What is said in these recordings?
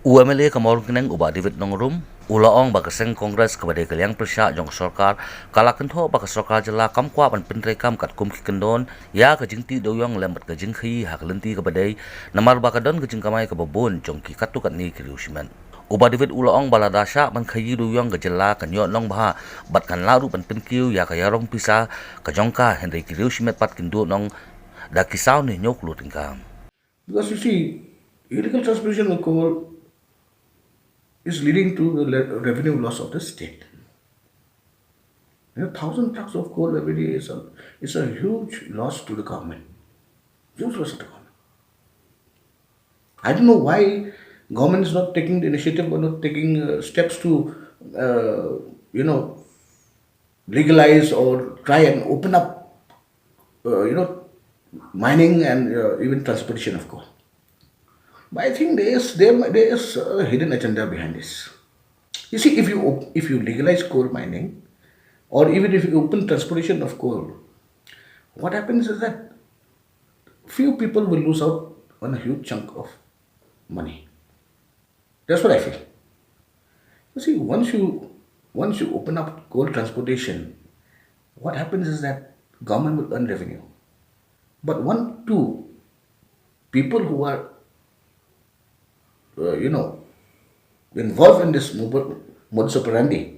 UMLA ka Mawryngkneng uba David Nongrum, Iohnong ba seng Kongres kepada ke liang pyrshah jong Sorkar, kala kynthoh ba Sorkar jylla Kwah ban pyntreikam katkum kyndon, ya ke jingtih Dewiong lembat ke jingkhaii hak lynti kepada Namar ba kyndon ke jingkamai ke babon jong katto katne ke Riew Shimet. Uba David Iohnong ba lada shah ban Khaii Dewiong ke jylla ke Iohnong ba bat kan laru ban pynkiew ya ke iarong pisa ke jongkah hynrei ke Riew Shimet pat duhnong da kisau ni nyok lu tingkam. Because you see, illegal transportation of coal is leading to the revenue loss of the state. 1,000 trucks of coal every day is a huge loss to the government. Huge loss to the government. I don't know why government is not taking the initiative or not taking steps to, legalize or try and open up, mining and even transportation of coal. But I think there is a hidden agenda behind this. You see, if you legalize coal mining, or even if you open transportation of coal, what happens is that few people will lose out on a huge chunk of money. That's what I feel. You see, once you open up coal transportation, what happens is that government will earn revenue. But two people who are involved in this modus operandi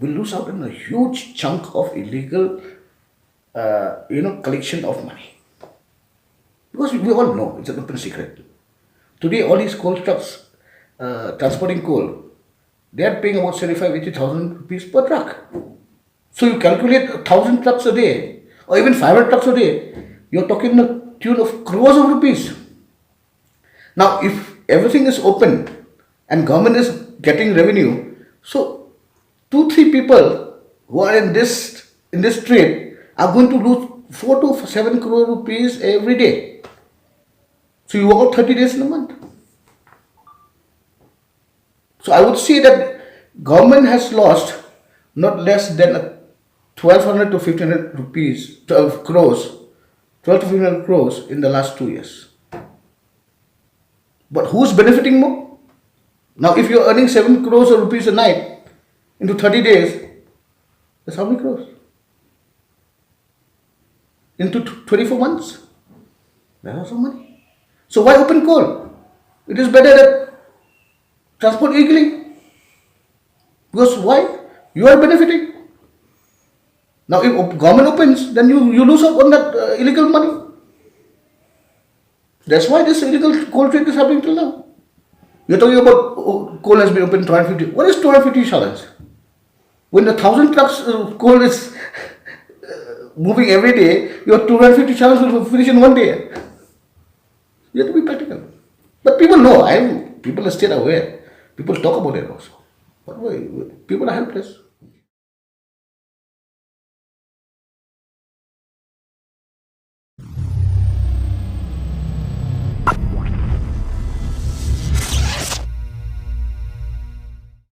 will lose out on a huge chunk of illegal, collection of money. Because we all know it's an open secret. Today, all these coal trucks transporting coal, they are paying about 75,000-80,000 rupees per truck. So you calculate 1,000 trucks a day, or even 500 trucks a day, you're talking a tune of crores of rupees. Now, if everything is open and government is getting revenue, so 2-3 people who are in this trade are going to lose 4 to 7 crore rupees every day. So you work out 30 days in a month. So I would say that government has lost not less than 1,200 to 1,500 rupees, 12 to 1,500 crores in the last 2 years. But who's benefiting more? Now, if you're earning 7 crores of rupees a night into 30 days, that's how many crores? Into 24 months, that's some money. So why open coal? It is better that transport illegally. Because why? You are benefiting. Now, if government opens, then you lose out on that illegal money. That's why this illegal coal trade is happening till now. You're talking about coal has been opened 250. What is 250 challenge? When the 1,000 trucks coal is moving every day, your 250 challenge will finish in one day. You have to be practical. But people know. People are still aware. People talk about it also. But people are helpless.